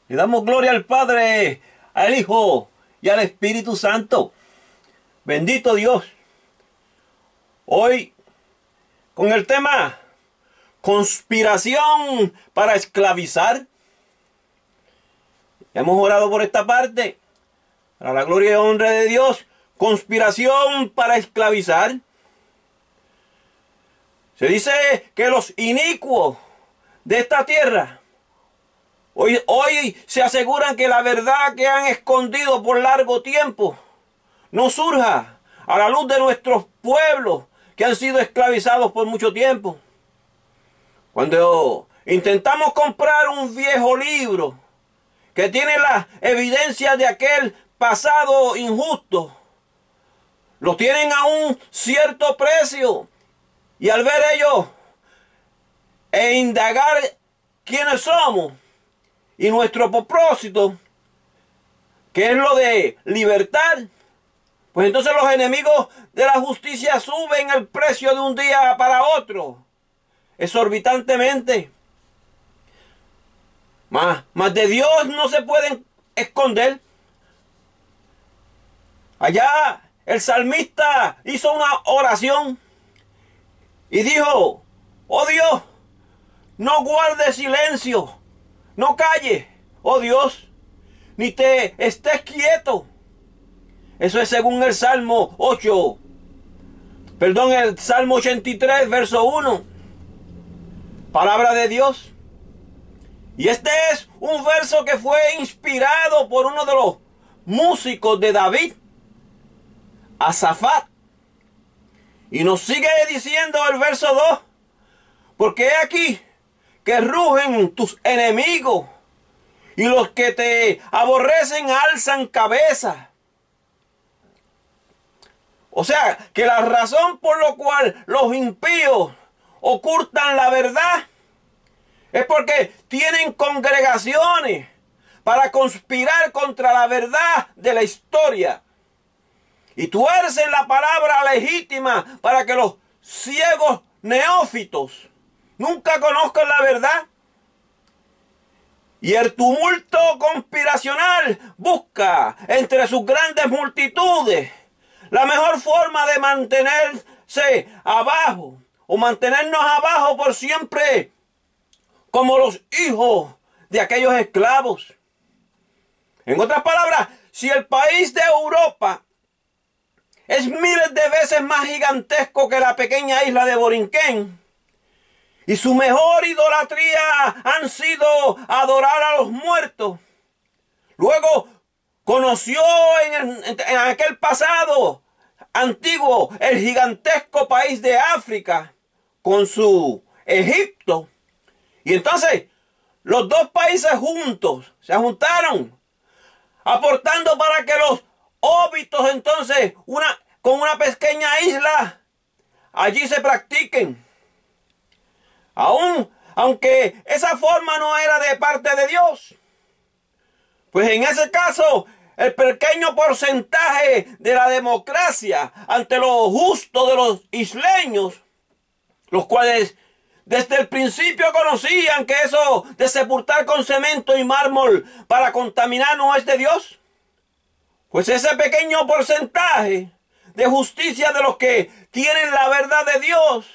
Le damos gloria al Padre, al Hijo y al Espíritu Santo. Bendito Dios. Hoy con el tema conspiración para esclavizar. Hemos orado por esta parte. Para la gloria y honra de Dios. Conspiración para esclavizar. Se dice que los inicuos de esta tierra hoy se aseguran que la verdad que han escondido por largo tiempo no surja a la luz de nuestros pueblos que han sido esclavizados por mucho tiempo. Cuando intentamos comprar un viejo libro que tiene las evidencias de aquel pasado injusto, lo tienen a un cierto precio, y al ver ellos e indagar quiénes somos y nuestro propósito, que es lo de libertad, pues entonces los enemigos de la justicia suben el precio de un día para otro, exorbitantemente. Mas de Dios no se pueden esconder. Allá el salmista hizo una oración y dijo: oh Dios, no guardes silencio, no calles, oh Dios, ni te estés quieto. Eso es según el Salmo 83, verso 1. Palabra de Dios. Y este es un verso que fue inspirado por uno de los músicos de David, Asafat. Y nos sigue diciendo el verso 2. Porque he aquí que rugen tus enemigos y los que te aborrecen alzan cabeza. O sea, que la razón por la cual los impíos ocultan la verdad es porque tienen congregaciones para conspirar contra la verdad de la historia. Y tuercen la palabra legítima para que los ciegos neófitos nunca conozcan la verdad. Y el tumulto conspiracional busca entre sus grandes multitudes la mejor forma de mantenerse abajo o mantenernos abajo por siempre, como los hijos de aquellos esclavos. En otras palabras, si el país de Europa es miles de veces más gigantesco que la pequeña isla de Borinquén, y su mejor idolatría han sido adorar a los muertos, luego conoció en aquel pasado antiguo el gigantesco país de África con su Egipto. Y entonces los dos países juntos se juntaron, aportando para que los óbitos entonces con una pequeña isla allí se practiquen. Aunque esa forma no era de parte de Dios, pues en ese caso el pequeño porcentaje de la democracia ante lo justo de los isleños, los cuales desde el principio conocían que eso de sepultar con cemento y mármol para contaminar no es de Dios, pues ese pequeño porcentaje de justicia de los que tienen la verdad de Dios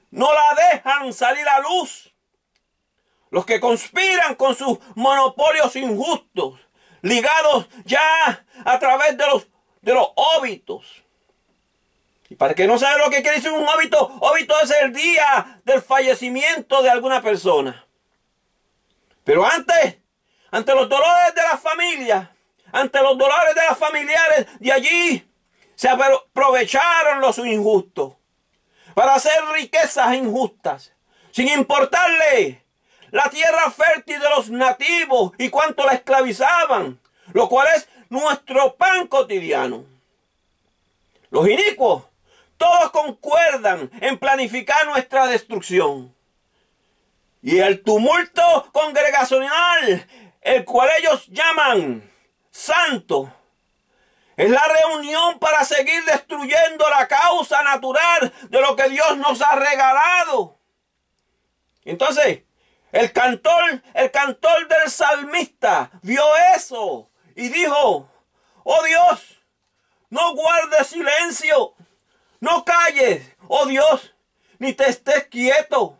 no la dejan salir a luz. Los que conspiran con sus monopolios injustos, ligados ya a través de los óbitos. Y para que no sabe lo que quiere decir un óbito, óbito es el día del fallecimiento de alguna persona. Pero ante los dolores de la familia, ante los dolores de los familiares, de allí se aprovecharon los injustos para hacer riquezas injustas, sin importarle la tierra fértil de los nativos y cuánto la esclavizaban, lo cual es nuestro pan cotidiano. Los inicuos todos concuerdan en planificar nuestra destrucción. Y el tumulto congregacional, el cual ellos llaman santo, es la reunión para seguir destruyendo la causa natural de lo que Dios nos ha regalado. Entonces, El cantor del salmista vio eso y dijo: oh Dios, no guardes silencio, no calles, oh Dios, ni te estés quieto.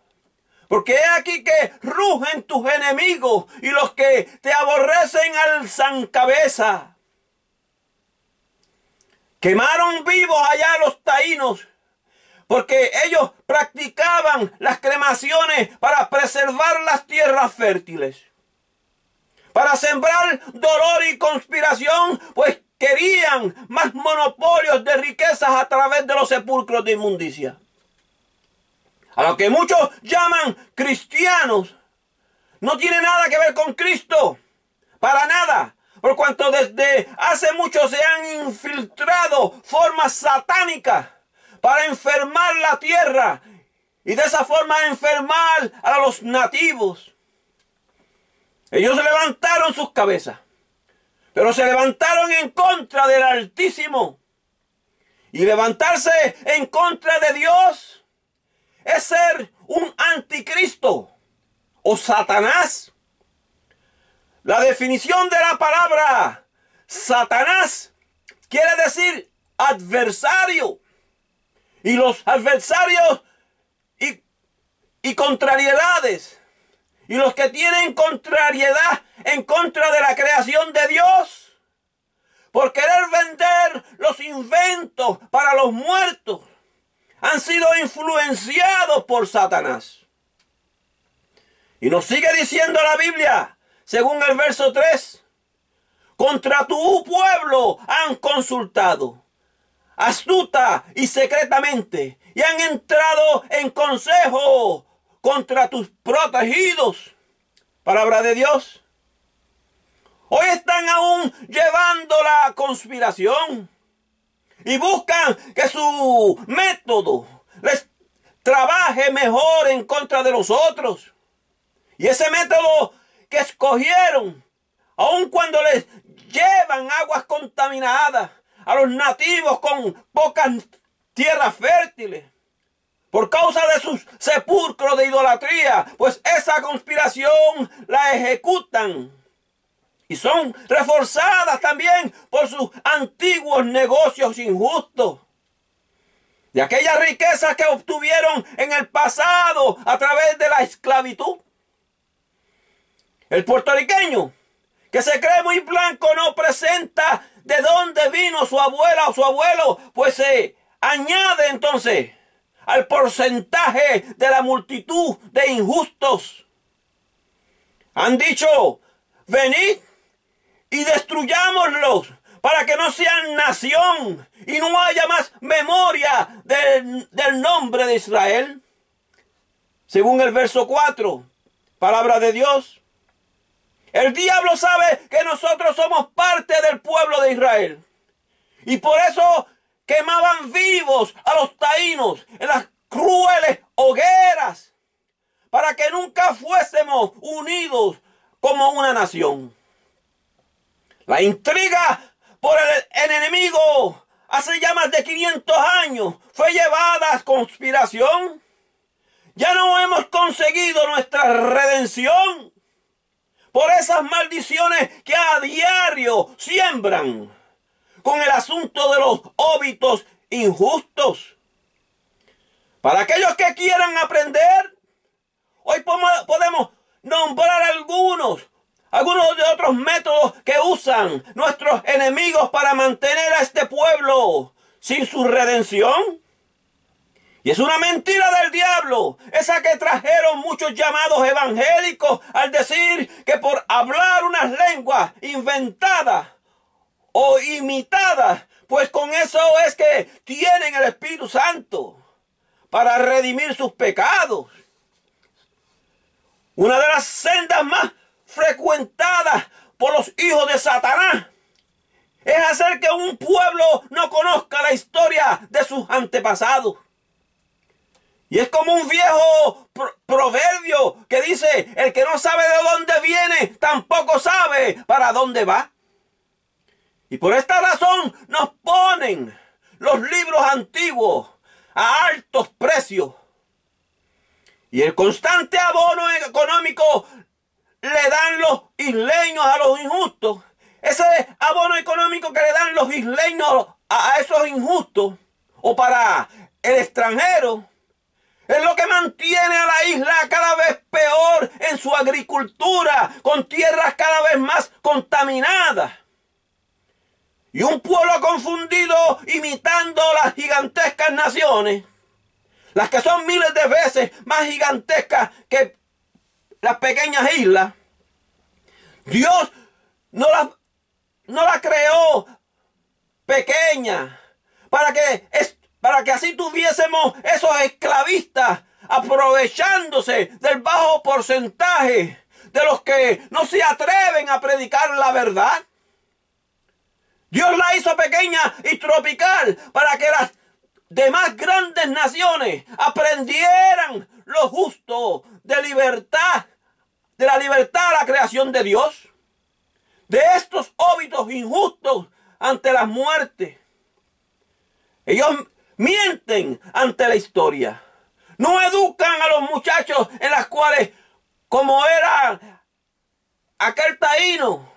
Porque he aquí que rugen tus enemigos y los que te aborrecen alzan cabeza. Quemaron vivos allá los taínos, porque ellos practicaban las cremaciones para preservar las tierras fértiles. Para sembrar dolor y conspiración, pues querían más monopolios de riquezas a través de los sepulcros de inmundicia. A lo que muchos llaman cristianos, no tiene nada que ver con Cristo, para nada. Por cuanto desde hace mucho se han infiltrado formas satánicas para enfermar la tierra y de esa forma enfermar a los nativos. Ellos levantaron sus cabezas, pero se levantaron en contra del Altísimo. Y levantarse en contra de Dios es ser un anticristo o Satanás. La definición de la palabra Satanás quiere decir adversario. Y los adversarios y contrariedades, y los que tienen contrariedad en contra de la creación de Dios, por querer vender los inventos para los muertos, han sido influenciados por Satanás. Y nos sigue diciendo la Biblia, según el verso 3, contra tu pueblo han consultado, astuta y secretamente, y han entrado en consejo contra tus protegidos. Palabra de Dios. Hoy están aún llevando la conspiración y buscan que su método les trabaje mejor en contra de los otros. Y ese método que escogieron, aun cuando les llevan aguas contaminadas a los nativos con pocas tierras fértiles, por causa de sus sepulcros de idolatría, pues esa conspiración la ejecutan. Y son reforzadas también por sus antiguos negocios injustos. De aquellas riquezas que obtuvieron en el pasado a través de la esclavitud. El puertorriqueño, que se cree muy blanco, no presenta de dónde vino su abuela o su abuelo, pues se añade entonces al porcentaje de la multitud de injustos. Han dicho: venid y destruyámoslos para que no sean nación y no haya más memoria del nombre de Israel. Según el verso 4, palabra de Dios. El diablo sabe que nosotros somos parte del pueblo de Israel. Y por eso quemaban vivos a los taínos en las crueles hogueras, para que nunca fuésemos unidos como una nación. La intriga por el enemigo hace ya más de 500 años fue llevada a conspiración. Ya no hemos conseguido nuestra redención por esas maldiciones que a diario siembran con el asunto de los óbitos injustos. Para aquellos que quieran aprender, hoy podemos nombrar algunos de otros métodos que usan nuestros enemigos para mantener a este pueblo sin su redención. Y es una mentira del diablo, esa que trajeron muchos llamados evangélicos al decir que por hablar unas lenguas inventadas o imitadas, pues con eso es que tienen el Espíritu Santo para redimir sus pecados. Una de las sendas más frecuentadas por los hijos de Satanás es hacer que un pueblo no conozca la historia de sus antepasados. Y es como un viejo proverbio que dice: el que no sabe de dónde viene, tampoco sabe para dónde va. Y por esta razón nos ponen los libros antiguos a altos precios. Y el constante abono económico le dan los isleños a los injustos. Ese abono económico que le dan los isleños a esos injustos, o para el extranjero, es lo que mantiene a la isla cada vez peor en su agricultura, con tierras cada vez más contaminadas. Y un pueblo confundido imitando las gigantescas naciones, las que son miles de veces más gigantescas que las pequeñas islas. Dios no la creó pequeña para que así tuviésemos esos esclavistas aprovechándose del bajo porcentaje de los que no se atreven a predicar la verdad. Dios la hizo pequeña y tropical para que las demás grandes naciones aprendieran lo justo de libertad, de la libertad a la creación de Dios, de estos óbitos injustos ante la muerte. Ellos mienten ante la historia. No educan a los muchachos en las cuales, como era aquel taíno,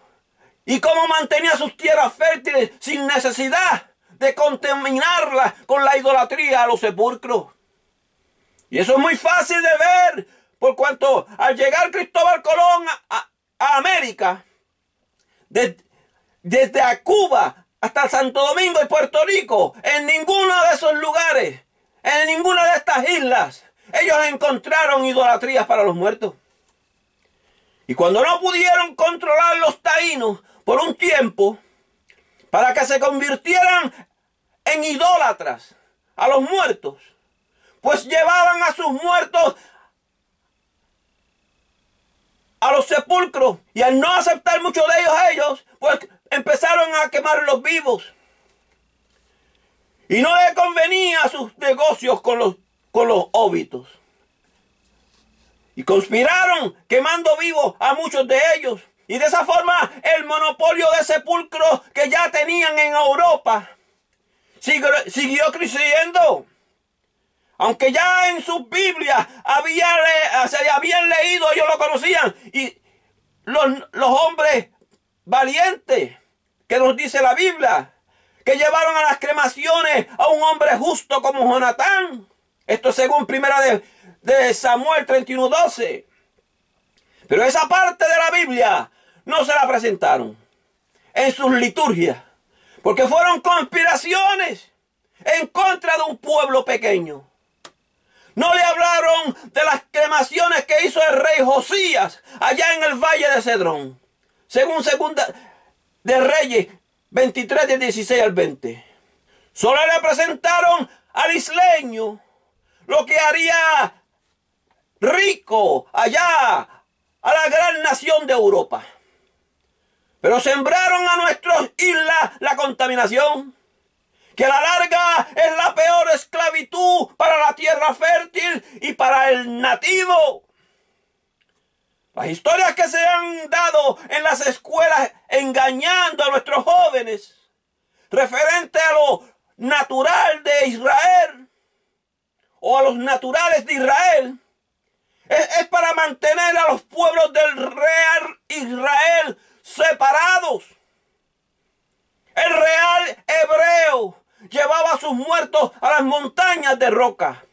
y cómo mantenía sus tierras fértiles sin necesidad de contaminarlas con la idolatría a los sepulcros. Y eso es muy fácil de ver, por cuanto al llegar Cristóbal Colón a América, desde a Cuba hasta Santo Domingo y Puerto Rico, en ninguno de esos lugares, en ninguna de estas islas, ellos encontraron idolatrías para los muertos. Y cuando no pudieron controlar los taínos por un tiempo, para que se convirtieran en idólatras a los muertos, pues llevaban a sus muertos a los sepulcros, y al no aceptar muchos de ellos, pues empezaron a quemarlos vivos. Y no le convenía a sus negocios con los óbitos. Y conspiraron quemando vivos a muchos de ellos. Y de esa forma el monopolio de sepulcros que ya tenían en Europa siguió creciendo. Aunque ya en sus Biblias se habían leído, ellos lo conocían. Y los hombres valientes, que nos dice la Biblia, que llevaron a las cremaciones a un hombre justo como Jonatán. Esto según primera de Samuel 31:12. Pero esa parte de la Biblia no se la presentaron en sus liturgias, porque fueron conspiraciones en contra de un pueblo pequeño. No le hablaron de las cremaciones que hizo el rey Josías allá en el valle de Cedrón, según Segunda de Reyes 23 del 16 al 20. Solo le presentaron al isleño lo que haría rico allá a la gran nación de Europa. Pero sembraron a nuestras islas la contaminación, que a la larga es la peor esclavitud para la tierra fértil y para el nativo. Las historias que se han dado en las escuelas engañando a nuestros jóvenes referente a lo natural de Israel o a los naturales de Israel es para mantener a los pueblos del real Israel separados. El real hebreo llevaba a sus muertos a las montañas de roca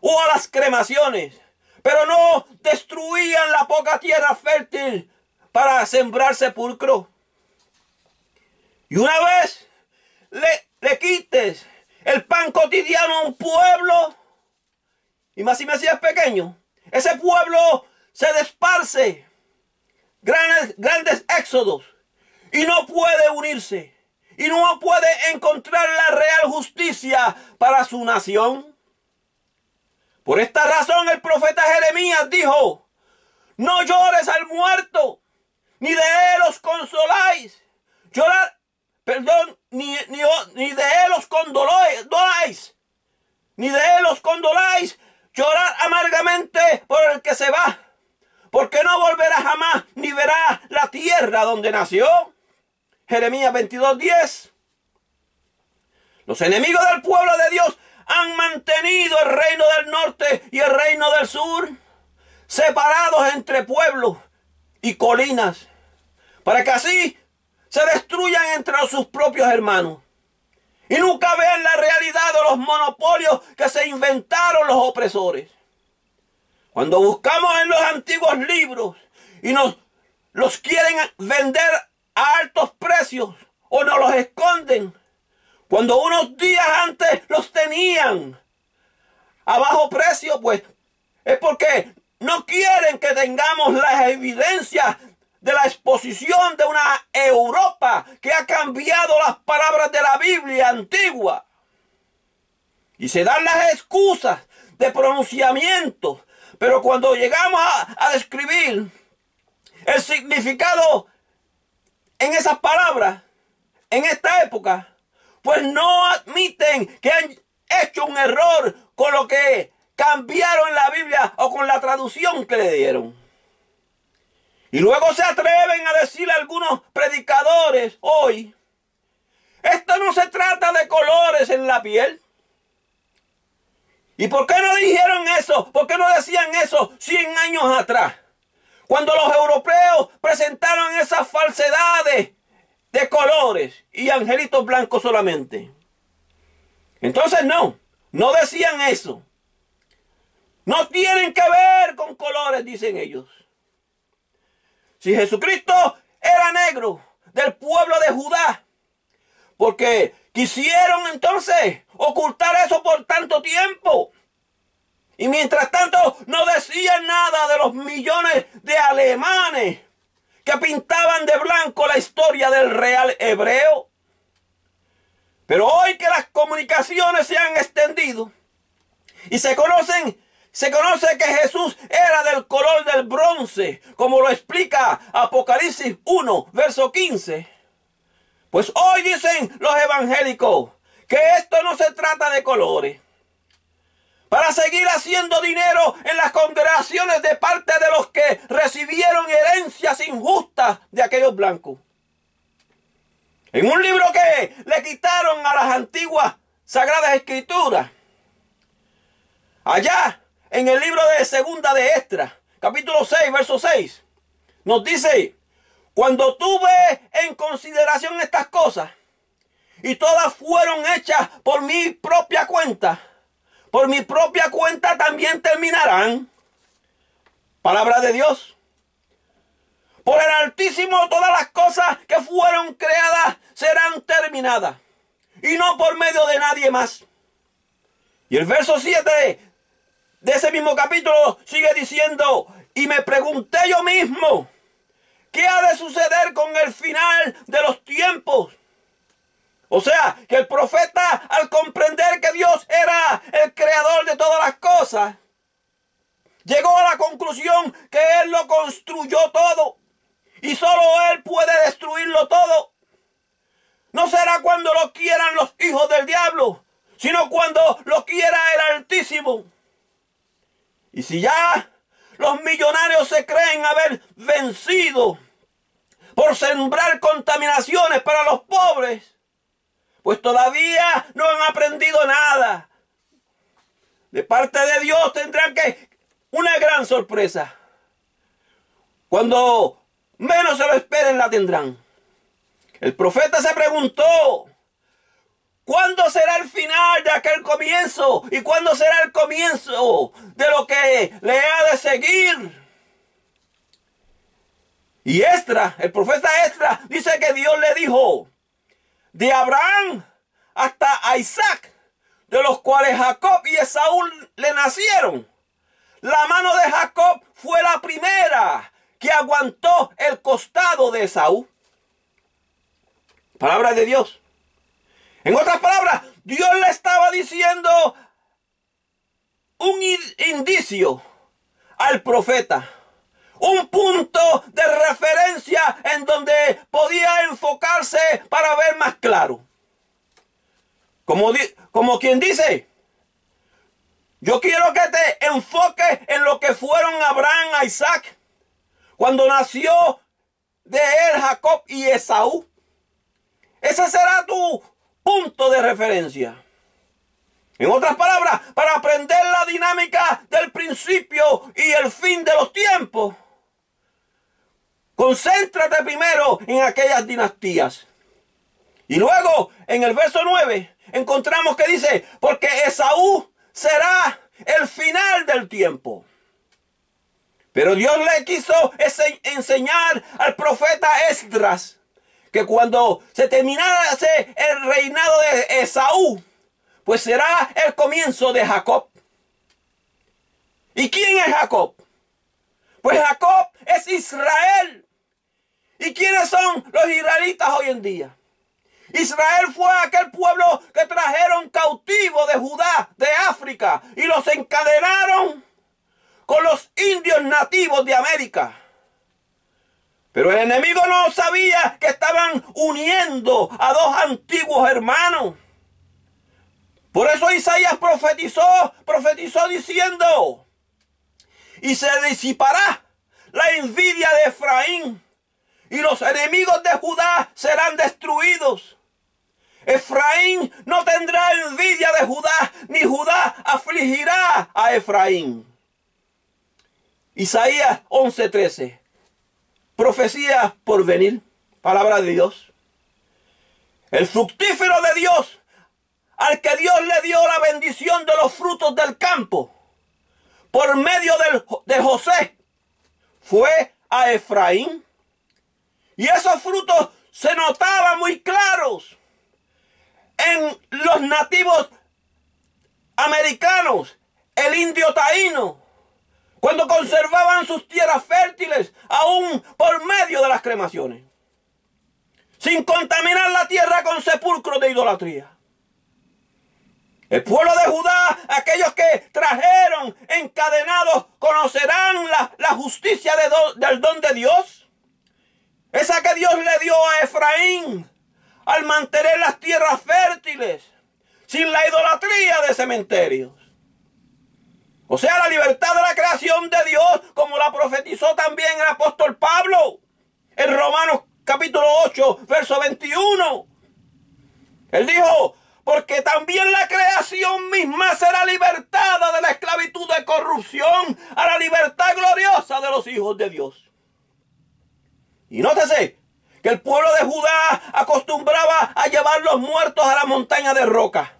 o a las cremaciones, pero no destruían la poca tierra fértil para sembrar sepulcro. Y una vez le quites el pan cotidiano a un pueblo, y más si me es pequeño, ese pueblo se desparce, grandes éxodos, y no puede unirse, y no puede encontrar la real justicia para su nación. Por esta razón el profeta Jeremías dijo: no llores al muerto, ni de él os consoláis. Ni de él os condoláis, ni de él os condoláis. Llorad amargamente por el que se va, porque no volverá jamás, ni verá la tierra donde nació. Jeremías 22:10. Los enemigos del pueblo de Dios han mantenido el reino del norte y el reino del sur separados entre pueblos y colinas, para que así se destruyan entre sus propios hermanos y nunca vean la realidad de los monopolios que se inventaron los opresores. Cuando buscamos en los antiguos libros y nos los quieren vender a altos precios o nos los esconden, cuando unos días antes los tenían a bajo precio, pues es porque no quieren que tengamos las evidencias de la exposición de una Europa que ha cambiado las palabras de la Biblia antigua. Y se dan las excusas de pronunciamiento, pero cuando llegamos a describir el significado en esas palabras, en esta época, pues no admiten que han hecho un error con lo que cambiaron la Biblia o con la traducción que le dieron. Y luego se atreven a decirle a algunos predicadores hoy, esto no se trata de colores en la piel. ¿Y por qué no dijeron eso? ¿Por qué no decían eso 100 años atrás? Cuando los europeos presentaron esas falsedades de colores y angelitos blancos solamente. Entonces no decían eso. No tienen que ver con colores, dicen ellos. Si Jesucristo era negro del pueblo de Judá, porque quisieron entonces ocultar eso por tanto tiempo. Y mientras tanto no decían nada de los millones de alemanes que pintaban de blanco la historia del real hebreo. Pero hoy que las comunicaciones se han extendido y se conoce que Jesús era del color del bronce, como lo explica Apocalipsis 1, verso 15. Pues hoy dicen los evangélicos que esto no se trata de colores. Para seguir haciendo dinero en las congregaciones de parte de los que recibieron herencias injustas de aquellos blancos. En un libro que le quitaron a las antiguas Sagradas Escrituras, allá en el libro de Segunda de Esdras, capítulo 6, verso 6, nos dice, cuando tuve en consideración estas cosas, y todas fueron hechas por mi propia cuenta también terminarán. Palabra de Dios. Por el Altísimo todas las cosas que fueron creadas serán terminadas, y no por medio de nadie más. Y el verso 7 de ese mismo capítulo sigue diciendo, y me pregunté yo mismo, ¿qué ha de suceder con el final de los tiempos? O sea, que el profeta, al comprender que Dios era el creador de todas las cosas, llegó a la conclusión que Él lo construyó todo y solo Él puede destruirlo todo. No será cuando lo quieran los hijos del diablo, sino cuando lo quiera el Altísimo. Y si ya los millonarios se creen haber vencido por sembrar contaminaciones para los pobres, pues todavía no han aprendido nada. De parte de Dios tendrán una gran sorpresa. Cuando menos se lo esperen la tendrán. El profeta se preguntó, ¿cuándo será el final de aquel comienzo? ¿Y cuándo será el comienzo de lo que le ha de seguir? Y Esdras, el profeta Esdras, dice que Dios le dijo, de Abraham hasta Isaac, de los cuales Jacob y Esaú le nacieron. La mano de Jacob fue la primera que aguantó el costado de Esaú. Palabra de Dios. En otras palabras, Dios le estaba diciendo un indicio al profeta. Un punto de referencia en donde podía enfocarse para ver más claro. Como quien dice, yo quiero que te enfoques en lo que fueron Abraham, Isaac, cuando nació de él Jacob y Esaú. Ese será tu punto de referencia. En otras palabras, para aprender la dinámica del principio y el fin de los tiempos, concéntrate primero en aquellas dinastías. Y luego, en el verso 9, encontramos que dice, porque Esaú será el final del tiempo. Pero Dios le quiso enseñar al profeta Esdras que cuando se terminase el reinado de Esaú, pues será el comienzo de Jacob. ¿Y quién es Jacob? Pues Jacob es Israel. ¿Y quiénes son los israelitas hoy en día? Israel fue aquel pueblo que trajeron cautivo de Judá, de África, y los encadenaron con los indios nativos de América. Pero el enemigo no sabía que estaban uniendo a dos antiguos hermanos. Por eso Isaías profetizó diciendo, y se disipará la envidia de Efraín, y los enemigos de Judá serán destruidos. Efraín no tendrá envidia de Judá, ni Judá afligirá a Efraín. Isaías 11:13. Profecía por venir. Palabra de Dios. El fructífero de Dios, al que Dios le dio la bendición de los frutos del campo, por medio de José, fue a Efraín. Y esos frutos se notaban muy claros en los nativos americanos, el indio taíno, cuando conservaban sus tierras fértiles, aún por medio de las cremaciones, sin contaminar la tierra con sepulcros de idolatría. El pueblo de Judá, aquellos que trajeron encadenados, conocerán la justicia del don de Dios. Esa que Dios le dio a Efraín al mantener las tierras fértiles, sin la idolatría de cementerios. O sea, la libertad de la creación de Dios, como la profetizó también el apóstol Pablo en Romanos capítulo 8, verso 21. Él dijo, porque también la creación misma será libertada de la esclavitud de corrupción a la libertad gloriosa de los hijos de Dios. Y nótese que el pueblo de Judá acostumbraba a llevar los muertos a la montaña de roca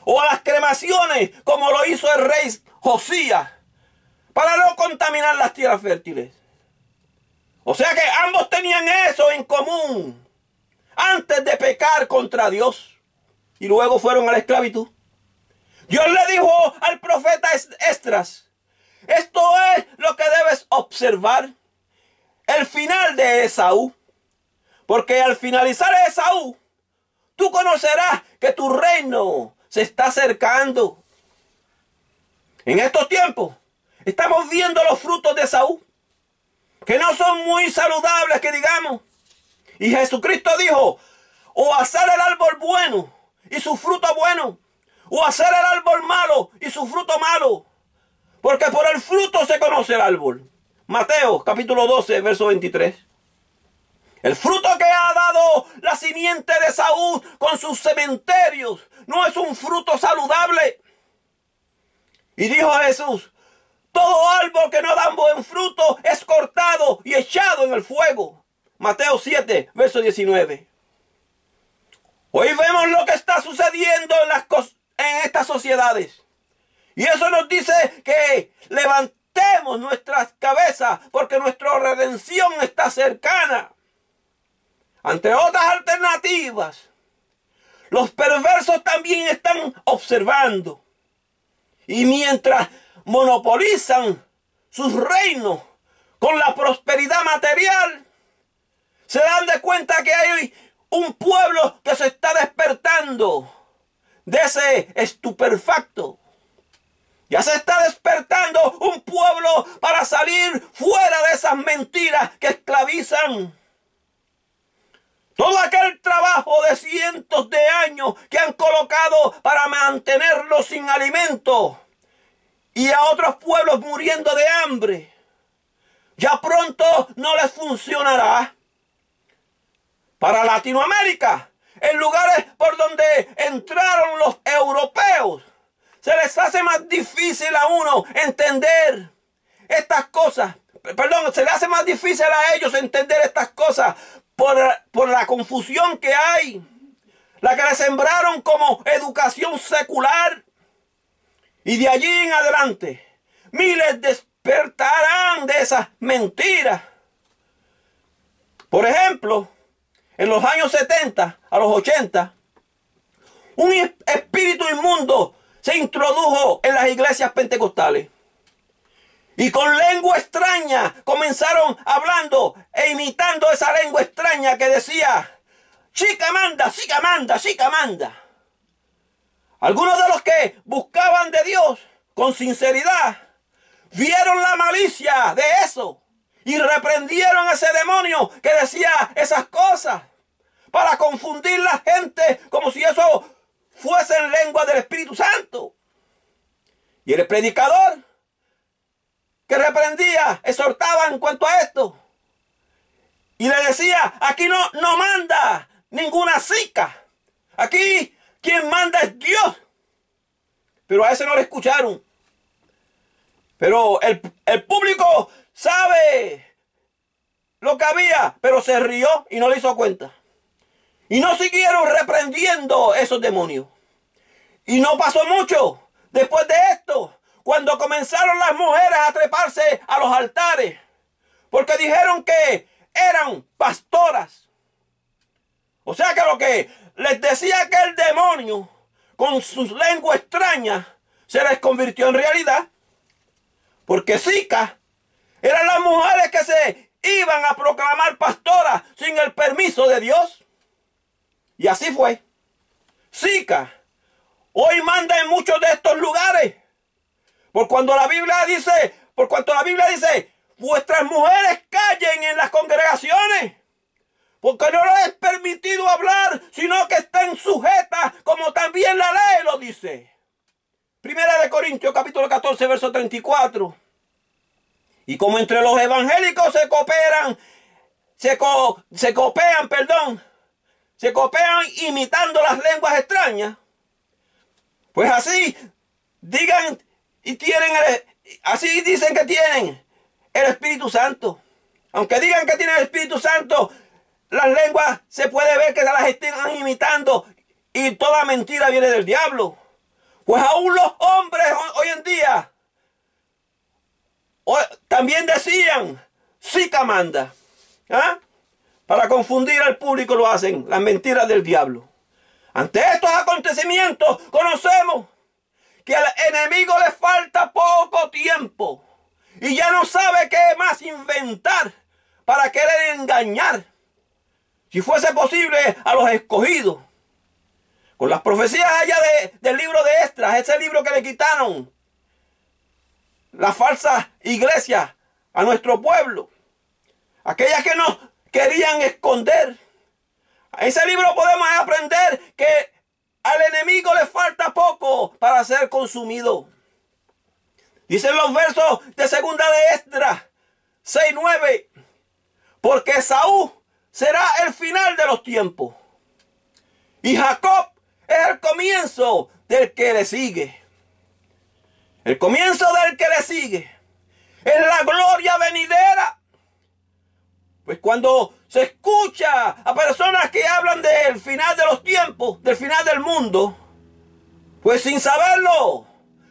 o a las cremaciones, como lo hizo el rey Josías, para no contaminar las tierras fértiles. O sea que ambos tenían eso en común antes de pecar contra Dios y luego fueron a la esclavitud. Dios le dijo al profeta Esdras, esto es lo que debes observar, el final de Esaú, porque al finalizar Esaú, tú conocerás que tu reino se está acercando. En estos tiempos estamos viendo los frutos de Esaú, que no son muy saludables, que digamos. Y Jesucristo dijo, o hacer el árbol bueno y su fruto bueno, o hacer el árbol malo y su fruto malo, porque por el fruto se conoce el árbol. Mateo capítulo 12, verso 23. El fruto que ha dado la simiente de Esaú con sus cementerios no es un fruto saludable. Y dijo Jesús, todo árbol que no da buen fruto es cortado y echado en el fuego. Mateo 7, verso 19. Hoy vemos lo que está sucediendo en estas sociedades. Y eso nos dice que levantemos nuestras cabezas porque nuestra redención está cercana. Ante otras alternativas, los perversos también están observando. Y mientras monopolizan sus reinos con la prosperidad material, se dan de cuenta que hay un pueblo que se está despertando de ese estupefacto. Ya se está despertando un pueblo para salir fuera de esas mentiras que esclavizan. Todo aquel trabajo de cientos de años que han colocado para mantenerlos sin alimento y a otros pueblos muriendo de hambre, ya pronto no les funcionará. Para Latinoamérica, en lugares por donde entraron los europeos, se les hace más difícil a uno entender estas cosas. Perdón, se les hace más difícil a ellos entender estas cosas por la confusión que hay. La que le sembraron como educación secular. Y de allí en adelante, miles despertarán de esas mentiras. Por ejemplo, en los años 70 a los 80, un espíritu inmundo se introdujo en las iglesias pentecostales. Y con lengua extraña comenzaron hablando e imitando esa lengua extraña que decía: chica manda, chica manda, chica manda. Algunos de los que buscaban de Dios con sinceridad vieron la malicia de eso y reprendieron a ese demonio que decía esas cosas para confundir la gente como si eso fuesen lenguas del Espíritu Santo. Y el predicador que reprendía, exhortaba en cuanto a esto. Y le decía: aquí no manda ninguna cica. Aquí quien manda es Dios. Pero a ese no le escucharon. Pero el público sabe lo que había, pero se rió y no le hizo cuenta. Y no siguieron reprendiendo esos demonios. Y no pasó mucho después de esto, cuando comenzaron las mujeres a treparse a los altares, porque dijeron que eran pastoras. O sea que lo que les decía aquel demonio con sus lenguas extrañas se les convirtió en realidad. Porque Zika eran las mujeres que se iban a proclamar pastoras sin el permiso de Dios. Y así fue. Zika hoy manda en muchos de estos lugares. Por cuanto la Biblia dice, vuestras mujeres callen en las congregaciones, porque no les es permitido hablar, sino que estén sujetas, como también la ley lo dice. Primera de Corintios, capítulo 14, verso 34. Y como entre los evangélicos se copean imitando las lenguas extrañas, pues así digan y así dicen que tienen el Espíritu Santo. Aunque digan que tienen el Espíritu Santo, las lenguas se puede ver que las están imitando y toda mentira viene del diablo. Pues aún los hombres hoy en día también decían Zika manda. ¿Ah? Para confundir al público lo hacen, las mentiras del diablo. Ante estos acontecimientos conocemos que al enemigo le falta poco tiempo y ya no sabe qué más inventar para querer engañar, si fuese posible, a los escogidos. Con las profecías allá del libro de Esdras, ese libro que le quitaron las falsas iglesias a nuestro pueblo, aquellas que nos querían esconder. En ese libro podemos aprender que al enemigo le falta poco para ser consumido. Dicen los versos de segunda de Esdras 6:9, porque Esaú será el final de los tiempos y Jacob es el comienzo del que le sigue. El comienzo del que le sigue es la gloria venidera. Pues cuando se escucha a personas que hablan del final de los tiempos, del final del mundo, pues sin saberlo,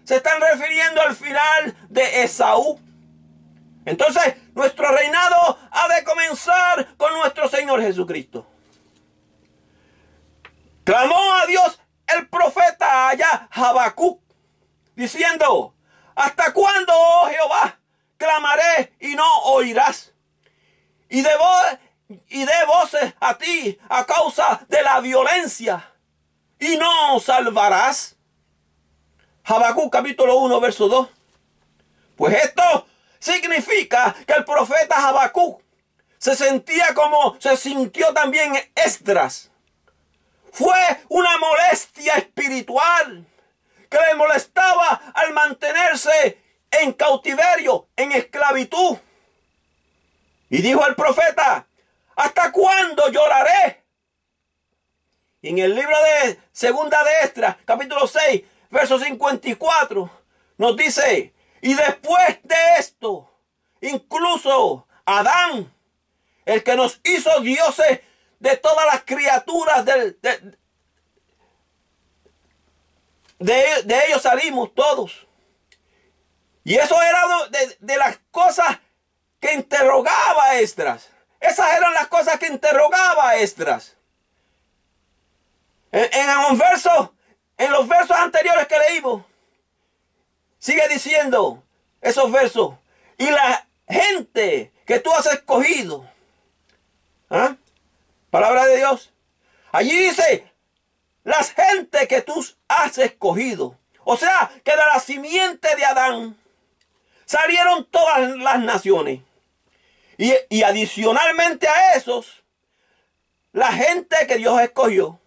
se están refiriendo al final de Esaú. Entonces, nuestro reinado ha de comenzar con nuestro Señor Jesucristo. Clamó a Dios el profeta allá, Habacuc, diciendo: ¿hasta cuándo, oh Jehová, clamaré y no oirás? Y de voces a ti a causa de la violencia, y no salvarás. Habacuc capítulo 1, verso 2. Pues esto significa que el profeta Habacuc se sentía como se sintió también Esdras. Fue una molestia espiritual que le molestaba al mantenerse en cautiverio, en esclavitud. Y dijo el profeta: ¿hasta cuándo lloraré? Y en el libro de Segunda de Esdras, capítulo 6, verso 54, nos dice, y después de esto, incluso Adán, el que nos hizo dioses de todas las criaturas de ellos salimos todos. Y eso era de las cosas que interrogaba Esdras. Esas eran las cosas que interrogaba Esdras. En los versos anteriores que leímos, sigue diciendo esos versos. Y la gente que tú has escogido, ¿ah? Palabra de Dios. Allí dice, las gente que tú has escogido. O sea, que de la simiente de Adán salieron todas las naciones. Y adicionalmente a esos, la gente que Dios escogió.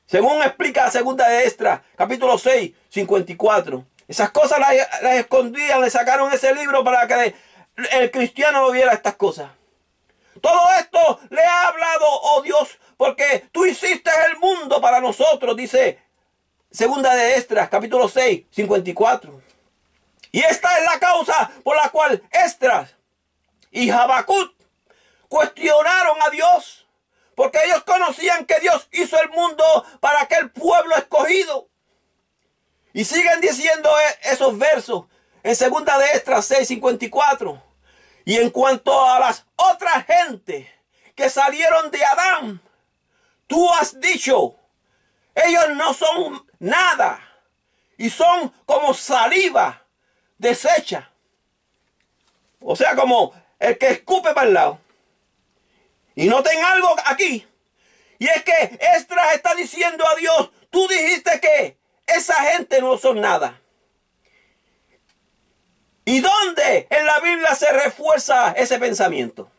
Según explica la segunda de Esdras, capítulo 6, 54. Esas cosas las escondían, le sacaron ese libro para que el cristiano no viera estas cosas. Todo esto le ha hablado, oh Dios, porque tú hiciste el mundo para nosotros, dice segunda de Esdras, capítulo 6, 54. Y esta es la causa por la cual Esdras y Habacuc cuestionaron a Dios, porque ellos conocían que Dios hizo el mundo para aquel pueblo escogido. Y siguen diciendo esos versos en segunda de Esdras 6, 54. Y en cuanto a las otras gentes que salieron de Adán, tú has dicho, ellos no son nada y son como saliva deshecha. O sea, como el que escupe para el lado. Y noten algo aquí. Y es que Esdras está diciendo a Dios, tú dijiste que esa gente no son nada. ¿Y dónde en la Biblia se refuerza ese pensamiento?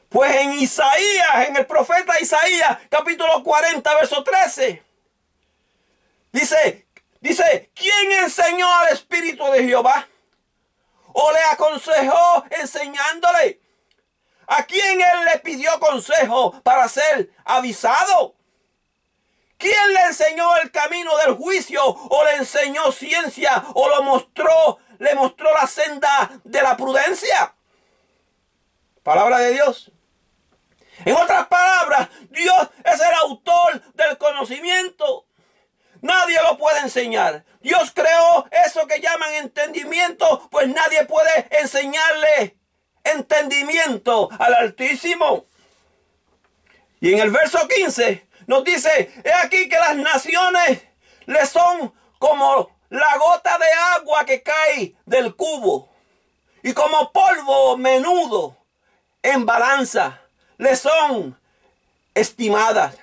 Pues en Isaías, en el profeta Isaías, capítulo 40, verso 13. Dice, ¿quién enseñó al Espíritu de Jehová? ¿O le aconsejó enseñándole? ¿A quién él le pidió consejo para ser avisado? ¿Quién le enseñó el camino del juicio? ¿O le enseñó ciencia? ¿O le mostró la senda de la prudencia? Palabra de Dios. En otras palabras, Dios es el autor del conocimiento. Nadie lo puede enseñar. Dios creó eso que llaman entendimiento, pues nadie puede enseñarle entendimiento al Altísimo. Y en el verso 15 nos dice, he aquí que las naciones le son como la gota de agua que cae del cubo y como polvo menudo en balanza le son estimadas.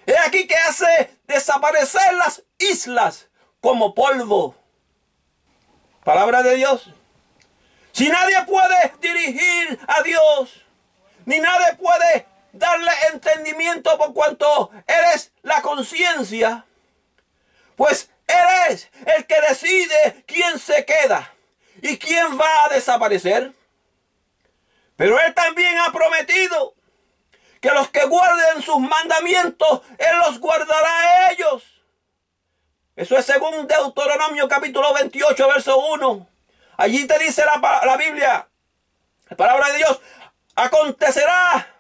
He aquí que hace desaparecer las islas como polvo. Palabra de Dios. Si nadie puede dirigir a Dios, ni nadie puede darle entendimiento por cuanto Él es la conciencia, pues Él es el que decide quién se queda y quién va a desaparecer. Pero Él también ha prometido que los que guarden sus mandamientos, Él los guardará a ellos. Eso es según Deuteronomio capítulo 28, verso 1. Allí te dice la Biblia, la palabra de Dios, acontecerá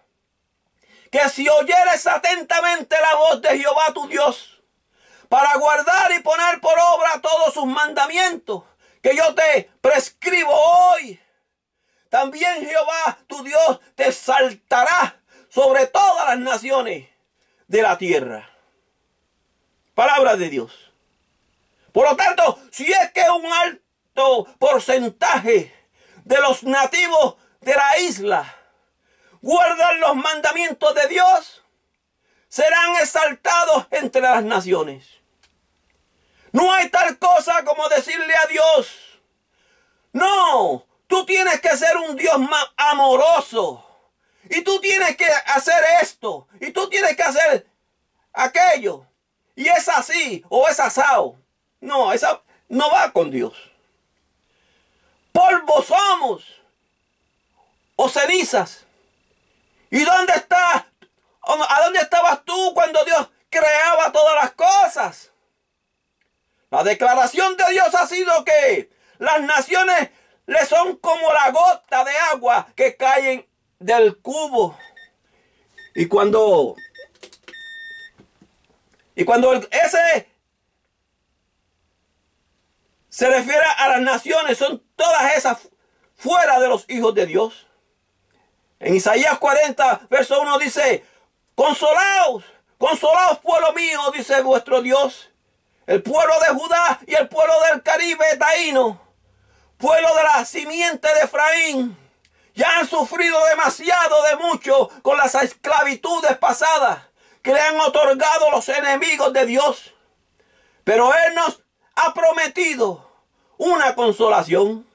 que si oyeres atentamente la voz de Jehová tu Dios, para guardar y poner por obra todos sus mandamientos que yo te prescribo hoy, también Jehová tu Dios te exaltará sobre todas las naciones de la tierra. Palabra de Dios. Por lo tanto, si es que un alto porcentaje de los nativos de la isla guardan los mandamientos de Dios, serán exaltados entre las naciones. No hay tal cosa como decirle a Dios, no, tú tienes que ser un Dios más amoroso. Y tú tienes que hacer esto. Y tú tienes que hacer aquello. Y es así o es asado. No, esa no va con Dios. Polvo somos. O cenizas. ¿Y dónde está? ¿A dónde estabas tú cuando Dios todas las cosas. La declaración de Dios ha sido que las naciones le son como la gota de agua que caen del cubo. Y cuando ese se refiere a las naciones, son todas esas fuera de los hijos de Dios. En Isaías 40, verso 1 dice: consolaos, consolaos pueblo mío, dice vuestro Dios, el pueblo de Judá y el pueblo del Caribe taíno, pueblo de la simiente de Efraín, ya han sufrido demasiado de mucho con las esclavitudes pasadas que le han otorgado los enemigos de Dios. Pero Él nos ha prometido una consolación.